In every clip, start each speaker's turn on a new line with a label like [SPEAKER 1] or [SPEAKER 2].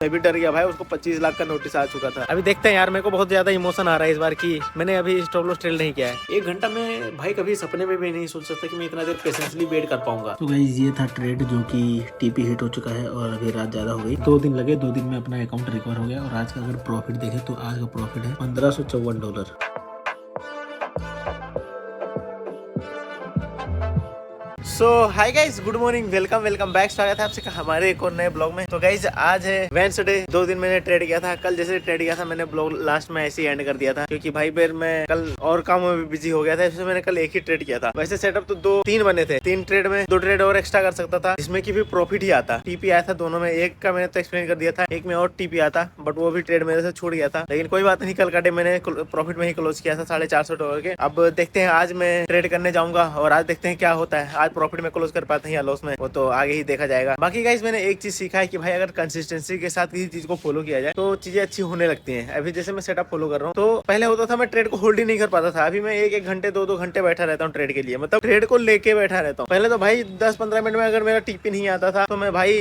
[SPEAKER 1] मैं भी डर गया भाई, उसको 25 लाख का नोटिस आ चुका था। अभी देखते हैं यार, मेरे को बहुत ज्यादा इमोशन आ रहा है इस बार की मैंने अभी स्टॉप लॉस ट्रेल नहीं किया है। 1 घंटा में भाई कभी सपने में भी नहीं सोच सकता कि मैं इतना देर पेशेंसली वेट कर पाऊंगा। तो गाइस ये था ट्रेड जो कि टीपी हिट हो चुका है और अभी रात ज्यादा हो गई। 2 दिन लगे, 2 दिन में अपना अकाउंट रिकवर हो गया और आज का अगर प्रॉफिट देखे तो आज का प्रॉफिट है $1554। So hi guys, good morning, welcome back. स्वागत है आपसे हमारे एक और नए ब्लॉग में। तो गाइज आज है वेडनेसडे। 2 दिन मैंने ट्रेड किया था। कल जैसे ट्रेड किया था मैंने ब्लॉग लास्ट में ऐसे ही एंड कर दिया था क्योंकि भाई फिर मैं कल और कामों में बिजी हो गया था, इसलिए मैंने कल एक ही ट्रेड किया था। वैसे सेटअप तो 2-3 बने थे, 3 ट्रेड में 2 ट्रेड और एक्स्ट्रा कर सकता था जिसमें की भी प्रॉफिट ही आता। टीपी आया था दोनों में, एक का मैंने तो एक्सप्लेन कर दिया था, एक में और टीपी आता बट वो भी ट्रेड मेरे से छूट गया था। लेकिन कोई बात नहीं, कल का डे मैंने प्रॉफिट में ही क्लोज किया था $450 के। अब देखते हैं आज मैं ट्रेड करने जाऊंगा और आज देखते हैं क्या होता है। आज प्रॉफिट में क्लोज कर पाते हैं या लॉस में, वो तो आगे ही देखा जाएगा। बाकी गाइस मैंने एक चीज सीखा है कि भाई अगर कंसिस्टेंसी के साथ किसी चीज को फॉलो किया जाए तो चीजें अच्छी होने लगती हैं। अभी जैसे मैं सेटअप फॉलो कर रहा हूँ तो पहले होता था मैं ट्रेड को होल्ड ही नहीं कर पाता था। अभी मैं 1-1 घंटे 2-2 घंटे बैठा रहता हूँ ट्रेड के लिए, मतलब ट्रेड को लेके बैठा रहता हूँ। पहले तो भाई 10-15 मिनट में अगर मेरा टीपी नहीं आता था तो मैं भाई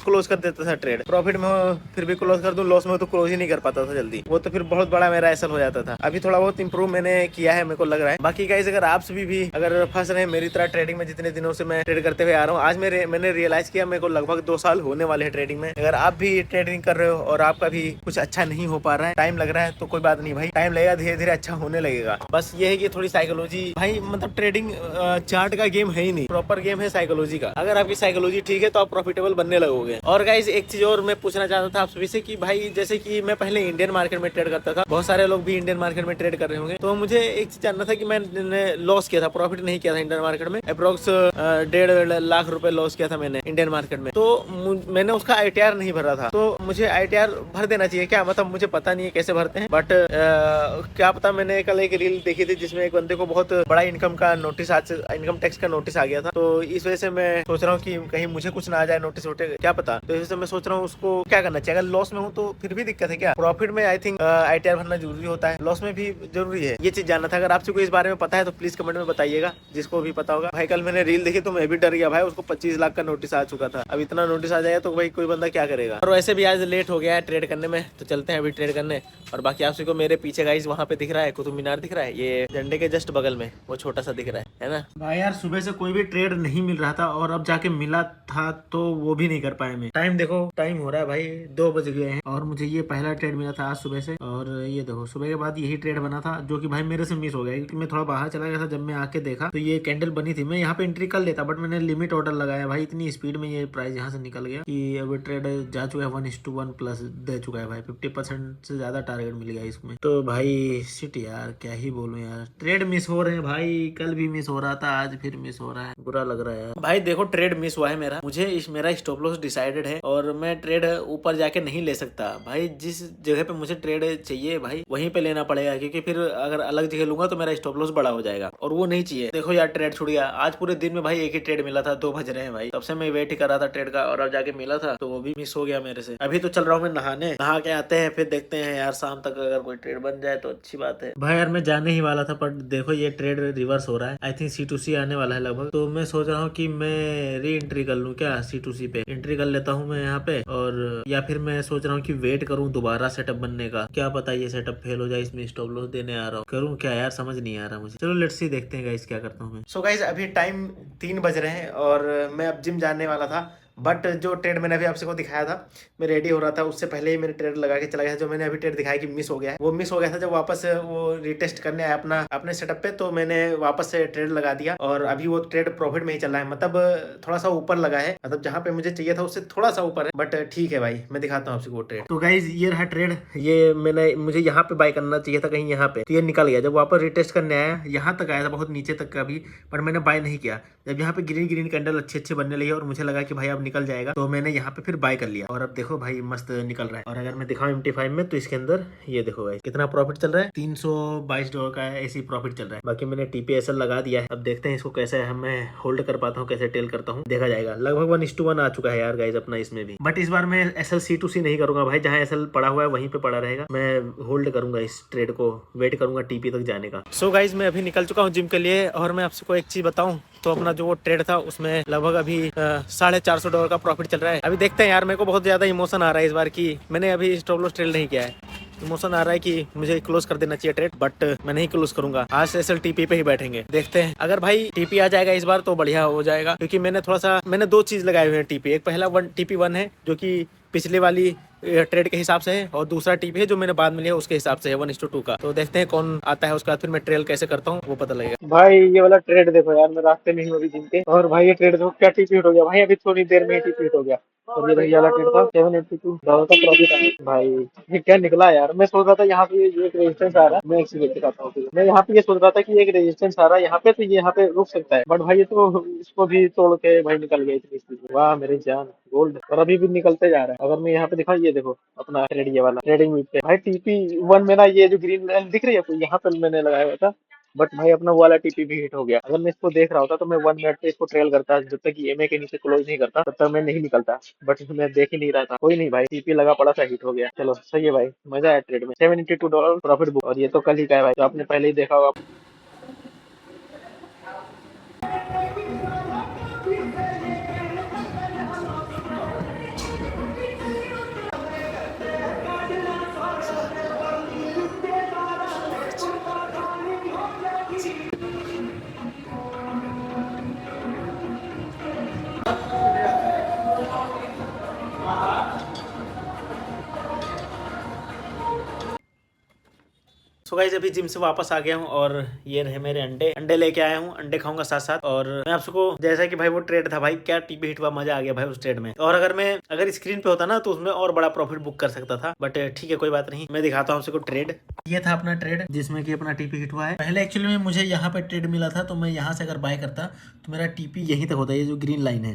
[SPEAKER 1] क्लोज कर देता था ट्रेड। प्रॉफिट में हो फिर भी क्लोज कर दूं, लॉस में तो क्लोज ही नहीं कर पाता था जल्दी, वो तो फिर बहुत बड़ा मेरा एसल हो जाता था। अभी थोड़ा बहुत इंप्रूव मैंने किया है, मेरे को लग रहा है। बाकी गाइस अगर आप सभी भी अगर फंस रहे हैं मेरी तरह ट्रेडिंग में, जितने दिनों से मैं ट्रेड करते हुए आ रहा हूँ, आज मैंने रियलाइज किया मेरे को लगभग 2 साल होने वाले हैं ट्रेडिंग में। अगर आप भी ट्रेडिंग कर रहे हो और आपका भी कुछ अच्छा नहीं हो पा रहा है, टाइम लग रहा है, तो कोई बात नहीं भाई, टाइम लगेगा, धीरे धीरे अच्छा होने लगेगा। बस ये है कि थोड़ी साइकोलॉजी भाई, मतलब ट्रेडिंग चार्ट का गेम है ही नहीं, प्रॉपर गेम है साइकोलॉजी का। अगर आपकी साइकोलॉजी ठीक है तो आप प्रॉफिटेबल बनने लगोगे। और गाइस एक चीज और मैं पूछना चाहता था आप सभी से कि भाई जैसे कि मैं पहले इंडियन मार्केट में ट्रेड करता था, बहुत सारे लोग भी इंडियन मार्केट में ट्रेड कर रहे होंगे, तो मुझे एक चीज जानना था कि मैंने लॉस किया था, प्रॉफिट नहीं किया था इंडियन मार्केट में। अप्रोक्स 1.5 लाख रुपए लॉस किया था मैंने इंडियन मार्केट में। तो मैंने उसका ITR नहीं भरा था, तो मुझे ITR भर देना चाहिए क्या? मतलब मुझे पता नहीं है कैसे भरते हैं, बट क्या पता। मैंने कल एक रील देखी थी जिसमें एक बंदे को बहुत बड़ा इनकम का नोटिस, इनकम टैक्स का नोटिस आ गया था। तो इस वजह से मैं सोच रहा हूँ कि कहीं मुझे कुछ ना आ जाए नोटिस वोटिस, क्या पता। तो इस वजह से मैं सोच रहा हूँ उसको क्या करना चाहिए। अगर लॉस में हूँ तो फिर भी दिक्कत है क्या? प्रॉफिट में आई थिंक ITR भरना जरूरी होता है, लॉस में भी जरूरी है। ये चीज जानना था। अगर आपसे कोई इस बारे में पता है तो प्लीज कमेंट में बताइएगा, जिसको भी पता होगा। भाई कल मैंने रील देखी तो मैं भी डर गया भाई, उसको 25 लाख का नोटिस आ चुका था। अब इतना नोटिस आ जाएगा तो भाई कोई बंदा क्या करेगा। और वैसे भी आज लेट हो गया है ट्रेड करने में, तो चलते हैं अभी ट्रेड करने। और बाकी आप सबको मेरे पीछे गाइस वहाँ पे दिख रहा है कुतुब मीनार, दिख रहा है ये झंडे के जस्ट बगल में, वो छोटा सा दिख रहा है ना भाई। यार सुबह से कोई भी ट्रेड नहीं मिल रहा था और अब जाके मिला था तो वो भी नहीं कर पाए मैं। टाइम देखो, टाइम हो रहा है भाई 2 बज गए हैं और मुझे ये पहला ट्रेड मिला था आज सुबह से। और ये देखो सुबह के बाद यही ट्रेड बना था जो कि भाई मेरे से मिस हो गया क्योंकि मैं थोड़ा बाहर चला गया था। जब मैं आके देखा तो ये कैंडल बनी थी, मैं यहाँ पे एंट्री कर लेता बट मैंने लिमिट ऑर्डर लगाया भाई, इतनी स्पीड में ये प्राइस यहाँ से निकल गया कि अब ट्रेड जा चुका है 1:1 प्लस दे चुका है भाई। 50% से ज्यादा टारगेट मिल गया इसमें। तो भाई शिट यार, क्या ही बोलूं यार, ट्रेड मिस हो रहे हैं भाई। कल भी मिस हो रहा था, आज फिर मिस हो रहा है, बुरा लग रहा है यार। भाई देखो ट्रेड मिस हुआ है मेरा, मेरा स्टॉप लॉस डिसाइडेड है और मैं ट्रेड ऊपर जाके नहीं ले सकता भाई। जिस जगह पे मुझे ट्रेड चाहिए भाई वहीं पे लेना पड़ेगा, क्योंकि फिर अगर अलग जगह लूंगा तो मेरा स्टॉप लॉस बड़ा हो जाएगा और वो नहीं चाहिए। देखो यार ट्रेड छूट गया। आज पूरे दिन में भाई एक ही ट्रेड मिला था, 2 बज रहे हैं भाई, तब से मैं वेट ही कर रहा था ट्रेड का और अब जाके मिला था तो वो भी मिस हो गया मेरे से। अभी तो चल रहा हूँ मैं नहाने, नहा के आते हैं फिर देखते हैं यार शाम तक अगर कोई ट्रेड बन जाए तो अच्छी बात है। भाई यार मैं जाने ही वाला था पर देखो ये ट्रेड रिवर्स हो रहा है। आई थिंक C2C आने वाला है लगभग, तो मैं सोच रहा हूँ कि मैं री एंट्री कर लूँ क्या, C2C पे एंट्री कर लेता हूँ मैं यहाँ पे। और या फिर मैं सोच रहा हूँ कि वेट करूँ दोबारा सेटअप बनने का, क्या पता ये सेटअप फेल हो जाए, इसमें स्टॉप लॉस देने आ रहा हूँ। करूँ क्या यार, समझ नहीं आ रहा मुझे। चलो लेट्स सी, देखते हैं गाइस क्या करता हूँ मैं। सो गाइस अभी टाइम 3 बज रहे हैं और मैं अब जिम जाने वाला था, बट जो ट्रेड मैंने अभी आपसे को दिखाया था, मैं रेडी हो रहा था उससे पहले ही मैंने ट्रेड लगा के चला गया था। जो मैंने अभी ट्रेड दिखाया कि मिस हो गया है, वो मिस हो गया था। जब वापस वो रिटेस्ट करने आया अपने सेटअप पे तो मैंने वापस से ट्रेड लगा दिया और अभी वो ट्रेड प्रॉफिट में ही चल रहा है। मतलब थोड़ा सा ऊपर लगा है, मतलब जहाँ पे मुझे चाहिए था उससे थोड़ा सा ऊपर है, बट ठीक है भाई। मैं दिखाता हूँ आपसे वो ट्रेड। तो गाइज ये रहा ट्रेड, ये मुझे यहाँ पे बाय करना चाहिए था कहीं यहाँ पे, तो ये निकल गया। जब वापस रिटेस्ट करने आया यहाँ तक आया था, बहुत नीचे तक का भी, पर मैंने बाय नहीं किया। जब यहाँ पे ग्रीन कैंडल अच्छे बनने लगी और मुझे लगा कि भाई अब निकल जाएगा, तो मैंने यहाँ पे फिर बाय कर लिया और अब देखो भाई मस्त निकल रहा है। और अगर मैं दिखाऊं MT5 में तो इसके अंदर ये देखो भाई कितना प्रॉफिट चल रहा है, $322 का ऐसी प्रॉफिट चल रहा है। बाकी मैंने TPSL लगा दिया है, अब देखते हैं इसको कैसे मैं होल्ड कर पाता हूँ, कैसे टेल करता हूँ, देखा जाएगा। लगभग 1:1 आ चुका है यार गाइज अपना इसमें भी। बट इस बार मैं SL C2C नहीं करूंगा भाई, जहाँ SL पड़ा हुआ है वहीं पे पड़ा रहेगा। मैं होल्ड करूंगा इस ट्रेड को, वेट करूंगा TP तक जाने का। सो गाइज मैं अभी निकल चुका हूँ जिम के लिए और मैं आपसे को एक चीज बताऊं तो अपना जो वो ट्रेड था उसमें लगभग अभी $450 $80 का प्रॉफिट चल रहा है। अभी देखते हैं यार, मेरे को बहुत ज्यादा इमोशन आ रहा है इस बार की मैंने अभी स्टॉप लॉस ट्रेड नहीं किया है। इमोशन आ रहा है कि मुझे क्लोज कर देना चाहिए ट्रेड, बट मैं नहीं क्लोज करूंगा। आज से असल टीपी पे ही बैठेंगे, देखते हैं। अगर भाई टीपी आ जाएगा इस बार तो बढ़िया हो जाएगा, क्योंकि मैंने दो चीज लगाए हुए हैं टीपी। एक पहला TP1 है जो कि पिछले वाली ट्रेड के हिसाब से है, और दूसरा टीपी है जो मैंने बाद में लिया उसके हिसाब से है 1:2 का। तो देखते हैं कौन आता है, उसके बाद फिर मैं ट्रेल कैसे करता हूँ वो पता लगेगा। भाई ये वाला ट्रेड देखो यार, मैं रास्ते में ही अभी जिम के, और भाई ये ट्रेड देखो क्या टीपी हिट हो गया भाई, अभी थोड़ी देर में ही टीपी हिट हो गया। और ये भाई वाला ट्रेड था 782 का प्रॉफिट है भाई। ये क्या निकला यार, मैं सोच रहा था यहाँ पे ये एक रेजिस्टेंस आ रहा है, मैं एक्सीलेट दिखाता हूँ। मैं यहाँ पे ये सोच रहा था कि एक रेजिस्टेंस आ रहा है यहाँ पे, तो ये यहाँ पे रुक सकता है, बट भाई ये तो इसको भी तोड़ के भाई निकल गया इतनी स्पीड में। वाह मेरी जान, गोल्ड। और अभी भी निकलते जा रहा है। अगर मैं यहाँ पे दिखाऊं, ये देखो अपना ट्रेड ये वाला ट्रेडिंग वीक पे भाई TP1 में ना, ये जो ग्रीन लाइन दिख रही है आपको, यहाँ पे मैंने लगाया हुआ था, बट भाई अपना वो वाला टीपी भी हिट हो गया। अगर मैं इसको देख रहा होता तो मैं 1 मिनट पे इसको ट्रेल करता, जब तक EMA के नीचे क्लोज नहीं करता तब तक मैं नहीं निकलता, बट मैं देख ही नहीं रहा था। कोई नहीं भाई, टीपी लगा पड़ा था, हिट हो गया। चलो सही है भाई, मजा आया ट्रेड में। $782 प्रॉफिट बुक, और ये तो कल ही का है भाई, तो आपने पहले ही देखा होगा। सो गाइस अभी जिम से वापस आ गया हूँ, और ये रहे मेरे अंडे लेके आया हूँ। अंडे खाऊंगा साथ साथ। और मैं आप सबको, जैसा कि भाई वो ट्रेड था भाई, क्या टीपी हिट हुआ, मजा आ गया भाई उस ट्रेड में। और अगर स्क्रीन पे होता ना तो उसमें और बड़ा प्रॉफिट बुक कर सकता था, बट ठीक है कोई बात नहीं। मैं दिखाता हूँ आपको ट्रेड। ये था अपना ट्रेड जिसमें कि अपना टीपी हिट हुआ है। पहले एक्चुअली में मुझे यहाँ पे ट्रेड मिला था, तो मैं यहाँ से अगर बाय करता तो मेरा टीपी यहीं तक होता है, ये जो ग्रीन लाइन है,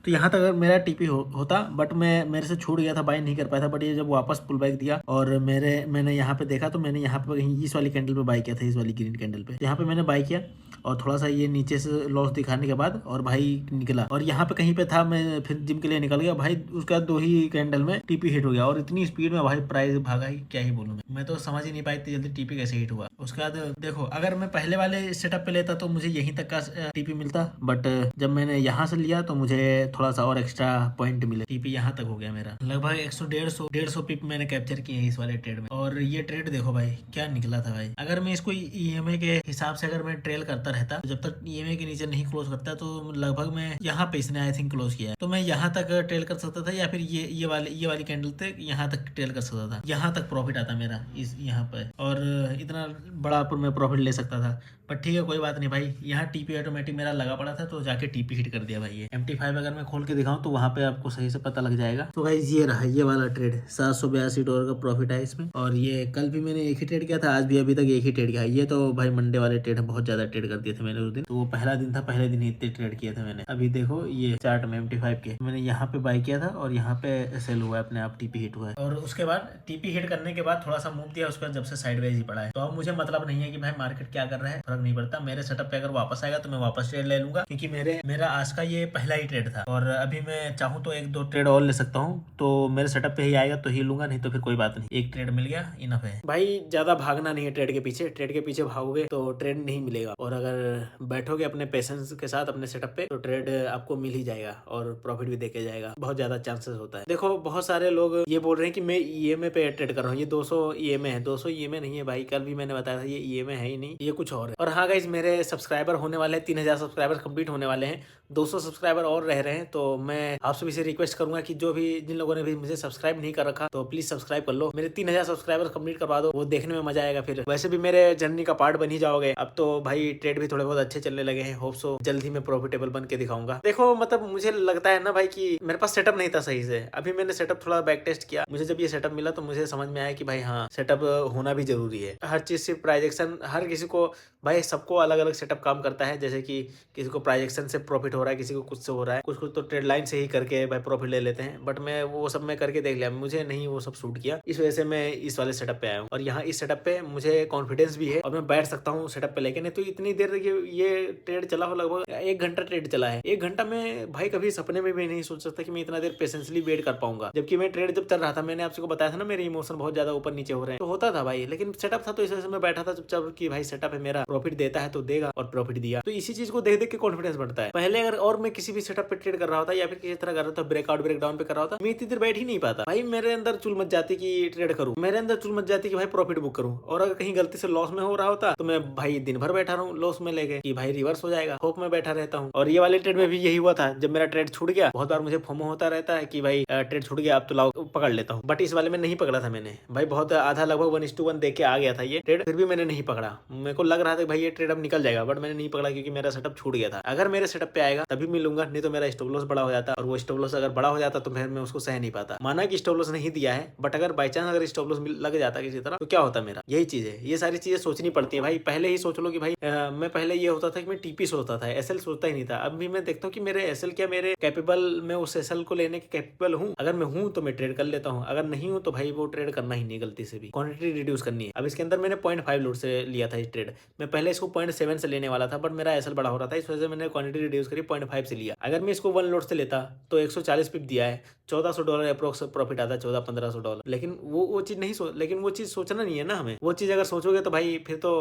[SPEAKER 1] तो यहाँ तक अगर मेरा टीपी होता, बट मेरे से छूट गया था, बाय नहीं कर पाया था। बट ये जब वापस पुल बैक दिया और मैंने यहाँ पे देखा, तो मैंने यहाँ पे इस वाली कैंडल पे बाय किया था, इस वाली ग्रीन कैंडल पे। यहाँ पे मैंने बाय किया, और थोड़ा सा ये नीचे से लॉस दिखाने के बाद और भाई निकला, और यहाँ पे कहीं पे था, मैं फिर जिम के लिए निकल गया भाई। उसके बाद 2 ही कैंडल में टीपी हिट हो गया, और इतनी स्पीड में भाई प्राइस भागा ही, क्या ही बोलूं मैं तो समझ ही नहीं पाई इतनी जल्दी टीपी कैसे हिट हुआ। उसके बाद देखो, अगर मैं पहले वाले सेटअप पे लेता तो मुझे यहीं तक का टीपी मिलता, बट जब मैंने यहाँ से लिया तो मुझे थोड़ा सा और एक्स्ट्रा पॉइंट मिले। टीपी यहाँ तक हो गया मेरा, लगभग 100-150 पिप मैंने कैप्चर किए इस वाले ट्रेड में। और ये ट्रेड देखो भाई क्या निकला था भाई। अगर मैं इसको EMA के हिसाब से अगर मैं ट्रेल करता रहता, तो जब तक EMA के नीचे नहीं क्लोज करता, तो लगभग मैं यहाँ पे इसने आई थिंक क्लोज किया है, तो मैं यहाँ तक ट्रेल कर सकता था, या फिर ये वाली कैंडल तक यहाँ तक ट्रेल कर सकता था। यहाँ तक प्रॉफिट आता मेरा इस यहाँ पे, और इतना बड़ा मैं प्रॉफिट ले सकता था। पर ठीक है कोई बात नहीं भाई, यहाँ टीपी ऑटोमेटिक मेरा लगा पड़ा था, तो जाके टीपी हिट कर दिया भाई। ये MT5 अगर मैं खोल के दिखाऊं तो वहाँ पे आपको सही से पता लग जाएगा। तो गाइस ये रहा ये वाला ट्रेड, $782 का प्रॉफिट है इसमें। और ये कल भी मैंने एक ही ट्रेड किया था, आज भी अभी तक एक ही ट्रेड किया है। ये तो भाई मंडे वाले ट्रेड बहुत ज्यादा ट्रेड कर दिए थे मैंने उस दिन, तो वो पहला दिन था, पहले दिन ही इतने ट्रेड किए थे मैंने। अभी देखो ये चार्ट में MT5 के मैंने यहाँ पे बाय किया था, और यहाँ पे सेल हुआ है, अपने आप टीपी हिट हुआ है। और उसके बाद टीपी हिट करने के बाद थोड़ा सा मूव दिया, उसके बाद जब से साइडवेज ही पड़ा है। तो अब मुझे मतलब नहीं है कि भाई मार्केट क्या कर रहा है, फर्क नहीं पड़ता। मेरे सेटअप पे अगर वापस आएगा तो मैं वापस ट्रेड ले लूंगा, क्योंकि मेरा आज का ये पहला ही ट्रेड था, और अभी मैं चाहूँ तो 1-2 ट्रेड और ले सकता हूँ। तो मेरे सेटअप पे ही आएगा तो ही लूंगा, नहीं तो फिर कोई बात नहीं, एक ट्रेड मिल गया इनफ है भाई। ज्यादा भागना नहीं है ट्रेड के पीछे, ट्रेड के पीछे भागोगे तो ट्रेड नहीं मिलेगा, और अगर बैठोगे अपने पेशेंस के साथ अपने सेटअप पे तो ट्रेड आपको मिल ही जाएगा, और प्रॉफिट भी देके जाएगा। बहुत ज्यादा चांसेस होता है। देखो बहुत सारे लोग ये बोल रहे हैं कि मैं EMA पे ट्रेड कर रहा हूँ, ये 200 EMA है। 200 EMA नहीं है भाई, कल भी मैंने बताया था ये EMA है ही नहीं, ये कुछ और है। और हाँ गाइज, मेरे सब्सक्राइबर होने वाले हैं, 3000 सब्सक्राइबर कंप्लीट होने वाले हैं, 200 सब्सक्राइबर और रह रहे हैं। तो मैं आप सभी से रिक्वेस्ट करूंगा कि जिन लोगों ने भी मुझे सब्सक्राइब नहीं कर रखा, तो प्लीज सब्सक्राइब कर लो, मेरे 3000 सब्सक्राइबर कंप्लीट करवा दो, वो देखने में मजा आएगा। फिर वैसे भी मेरे जर्नी का पार्ट बन ही जाओगे। अब तो भाई ट्रेड भी थोड़े बहुत अच्छे चलने लगे हैं, होप सो जल्द ही मैं प्रॉफिटेबल बन के दिखाऊंगा। देखो मतलब मुझे लगता है ना भाई कि मेरे पास सेटअप नहीं था सही से। अभी मैंने सेटअप थोड़ा बैक टेस्ट किया, मुझे जब ये सेटअप मिला तो मुझे समझ में आया कि भाई हाँ सेटअप होना भी जरूरी है। हर चीज से प्राइजेक्शन, हर किसी को भाई सबको अलग अलग सेटअप काम करता है। जैसे कि किसी को प्राइजेक्शन से प्रॉफिट हो रहा है, किसी को कुछ से हो रहा है, कुछ तो ट्रेड लाइन से ही करके भाई प्रॉफिट ले लेते हैं। बट मैं वो सब मैं करके देख लिया, मुझे नहीं वो सब सूट किया, इस वजह से मैं इस वाले सेटअप पे आया हूँ। और यहाँ इस सेटअप पे मुझे कॉन्फिडेंस भी है, और मैं बैठ सकता हूँ सेटअप पे लेके। नहीं तो इतनी देर ये ट्रेड चला हो, लगभग 1 घंटा ट्रेड चला है। 1 घंटा में भाई कभी सपने में भी नहीं सोच सकता कि मैं इतना देर पेशेंसली वेट कर पाऊंगा। जबकि मैं ट्रेड जब चल रहा था, मैंने आपको बताया था ना मेरे इमोशन बहुत ज्यादा ऊपर नीचे हो रहे हैं, तो होता था भाई। लेकिन सेटअप था तो इस वजह से मैं बैठा था चुपचाप कि भाई सेटअप है मेरा, प्रॉफिट देता है तो देगा, और प्रॉफिट दिया। तो इसी चीज को देख देख के कॉन्फिडेंस बढ़ता है। पहले अगर और मैं किसी भी सेटअप पे ट्रेड कर रहा होता या फिर किसी तरह कर रहा था, ब्रेकआउट ब्रेकडाउन पे कर रहा होता, मैं इतनी देर बैठ ही नहीं पाता भाई। मेरे अंदर चुल मच जाती कि ट्रेड करूं, मेरे अंदर चुल मच जाती कि भाई प्रॉफिट बुक करूं। और अगर कहीं गलती से लॉस में हो रहा होता तो मैं भाई दिन भर बैठा रहूं लॉस में लेके कि भाई रिवर्स हो जाएगा, होप में बैठा रहता हूँ। और ये वाले ट्रेड में भी यही हुआ था। जब मेरा ट्रेड छूट गया, बहुत बार मुझे फोमो होता रहता है कि भाई ट्रेड छूट गया, अब तो लाओ पकड़ लेता हूँ। बट इस वाले में नहीं पकड़ा था मैंने भाई, बहुत आधा लगभग 1:1 देख के आ गया था ये ट्रेड, फिर भी मैंने नहीं पकड़ा। मेरे को लग रहा था भाई ये ट्रेड अब निकल जाएगा, बट मैंने नहीं पकड़ा क्योंकि मेरा सेटअप छूट गया था। अगर मेरे सेटअप पे आएगा तभी मिलूंगा, नहीं तो मेरा स्टॉप लॉस बड़ा हो जाता। और वो स्टॉप लॉस अगर बड़ा हो जाता तो फिर मैं उसको सह नहीं पाता। माना कि स्टॉप लॉस नहीं दिया है, बट अगर बाई चांस अगर स्टॉप लॉस लग जाता किसी तरह तो क्या होता मेरा। यही चीज है, ये सारी चीजें सोचनी पड़ती है भाई। पहले ही सोच लो कि भाई मैं पहले ये होता था कि मैं टीपी सोचता था, एसएल सोचता ही नहीं था। अब भी मैं देखता हूँ कि मेरे एसएल क्या मेरे कैपेबल, मैं उस एसएल को लेने के कैपेबल हूँ। अगर मैं हूँ तो मैं ट्रेड कर लेता हूँ, अगर नहीं हूँ तो भाई वो ट्रेड करना ही नहीं, गलती से भी क्वांटिटी रिड्यूस करनी है। अब इसके अंदर मैंने 0.5 लोड से लिया था इस ट्रेड, मैं पहले इसको 0.7 से लेने वाला था, बट मेरा एसएल बड़ा हो रहा था, इस वजह से मैंने क्वांटिटी रिड्यूस करी 0.5 से लिया। अगर मैं इसको 1 लोड से लेता तो 140 पिप दिया है, $1400 अप्रोक्स प्रॉफिट आता है, $1400-1500। लेकिन वो चीज नहीं लेकिन वो चीज सोचना नहीं है ना हमें। वो चीज अगर सोचोगे तो भाई फिर तो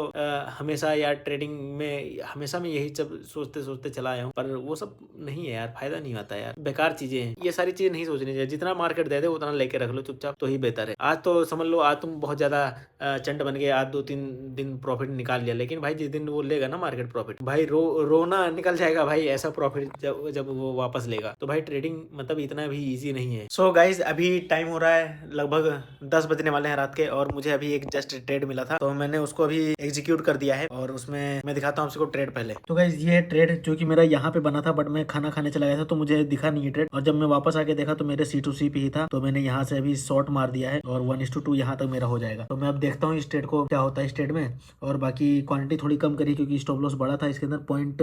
[SPEAKER 1] हमेशा यार ट्रेडिंग में हमेशा मैं यही सब सोचते सोचते चला आया हूँ, पर वो सब नहीं है यार, फायदा नहीं आता यार, बेकार चीजें हैं। ये सारी चीजें नहीं सोचनी चाहिए। जितना मार्केट दे दे उतना लेके रख लो चुपचाप, तो ही बेहतर है। आज तो समझ लो आज तुम बहुत ज्यादा चंड बन गए, आज 2-3 दिन प्रॉफिट निकाल लिया, लेकिन भाई जिस दिन वो लेगा ना मार्केट प्रॉफिट, भाई रोना निकल जाएगा भाई। ऐसा प्रॉफिट जब वो वापस लेगा तो भाई ट्रेडिंग मतलब इतना भी इजी नहीं है। सो गाइज अभी टाइम हो रहा है लगभग 10 बजने वाले हैं रात के, और मुझे अभी एक जस्ट ट्रेड मिला था तो मैंने उसको अभी एग्जीक्यूट कर दिया है। और उसमें मैं दिखाता हूँ आपको ट्रेड पहले। तो गाइज ये ट्रेड जो कि मेरा यहाँ पे बना था, बट मैं खाना खाने चला गया था तो मुझे दिखा नहीं है ट्रेड। और जब मैं वापस आके देखा तो मेरे C2C पे ही था, तो मैंने यहाँ से अभी शॉर्ट मार दिया है और 1:2 यहाँ तक मेरा हो जाएगा। तो मैं अब देखता हूँ इस ट्रेड को क्या होता है इस ट्रेड में। और बाकी क्वांटिटी थोड़ी कम करी क्योंकि स्टॉप लॉस बड़ा था इसके अंदर। पॉइंट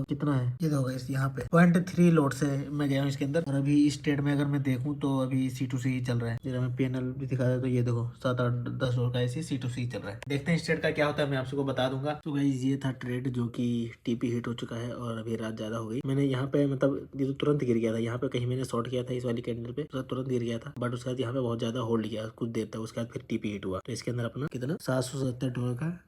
[SPEAKER 1] कितना है ये देखो गाइस, यहाँ पे 0.3 लोड से मैं गया हूँ इसके अंदर। और अभी इस ट्रेड में अगर मैं देखूँ तो अभी C2C ही चल रहा है। जरा मैं पैनल भी दिखा दे तो ये देखो 7-8-10 लोड का ऐसे C2C चल रहा है। देखते हैं इस ट्रेड का क्या होता है, मैं आपको बता दूंगा। तो गाइस ये था ट्रेड जो कि टीपी हिट हो चुका है और अभी रात ज्यादा हो गई। मैंने यहाँ पे मतलब ये तो तुरंत गिर गया था, यहाँ पे कहीं मैंने शॉर्ट किया था इस वाली कैंडल पे, तो तुरंत गिर गया था। बट उसके बाद यहाँ पे बहुत ज्यादा होल्ड किया कुछ देर तक, उसके बाद फिर टीपी हिट हुआ। तो इसके अंदर अपना कितना $770 का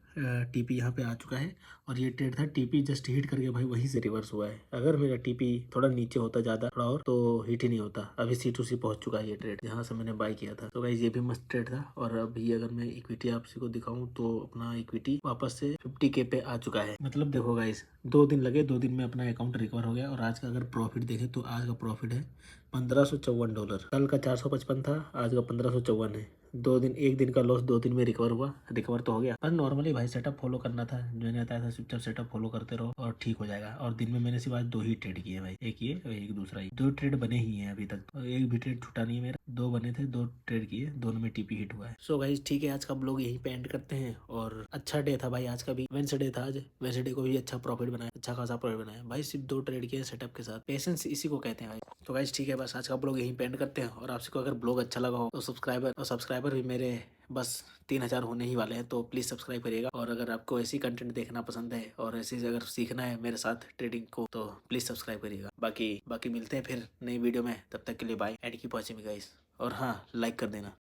[SPEAKER 1] टीपी यहाँ पे आ चुका है। और ये ट्रेड था टीपी जस्ट हिट करके भाई वहीं से रिवर्स हुआ है। अगर मेरा टीपी थोड़ा नीचे होता ज्यादा थोड़ा और तो हिट ही नहीं होता। अभी C2C पहुंच चुका है ये ट्रेड जहाँ से मैंने बाय किया था। तो गाइस ये भी मस्त ट्रेड था। और अभी अगर मैं इक्विटी आपसे को दिखाऊं तो अपना इक्विटी वापस से 50K पे आ चुका है। मतलब देखो गाइस 2 दिन लगे, 2 दिन में अपना अकाउंट रिकवर हो गया। और आज का अगर प्रॉफिट देखें तो आज का प्रॉफिट है $1554। कल का 455 था, आज का 1554 है। 2 दिन, 1 दिन का लॉस 2 दिन में रिकवर हुआ, रिकवर तो हो गया। पर नॉर्मली भाई सेटअप फॉलो करना था, जो नहीं आता था चुपचाप सेटअप फॉलो करते रहो और ठीक हो जाएगा। और दिन में मैंने सिर्फ आज 2 ही ट्रेड किए भाई, एक ये और एक दूसरा ही। 2 ट्रेड बने ही हैं अभी तक, तो एक भी ट्रेड छूटा नहीं है मेरा। 2 बने थे, 2 ट्रेड किए, दोनों में टीपी हिट हुआ है। सो गाइस ठीक है, आज का ब्लॉग यहीं पे एंड करते हैं। और अच्छा डे था भाई आज का भी, वेडनेसडे था आज। वेडनेसडे को भी अच्छा प्रॉफिट बनाया, अच्छा खासा प्रॉफिट बनाया भाई। सिर्फ 2 ट्रेड किए सेटअप के साथ, पेशेंस इसी को कहते हैं भाई। तो गाइस ठीक है, बस आज का ब्लॉग यहीं पे एंड करते हैं। और आपको अगर ब्लॉग अच्छा लगा हो तो सब्सक्राइबर भी मेरे बस 3000 होने ही वाले हैं, तो प्लीज़ सब्सक्राइब करिएगा। और अगर आपको ऐसी कंटेंट देखना पसंद है और ऐसी अगर सीखना है मेरे साथ ट्रेडिंग को तो प्लीज़ सब्सक्राइब करिएगा। बाकी मिलते हैं फिर नई वीडियो में, तब तक के लिए bye and keep watching guys. और हाँ, लाइक कर देना।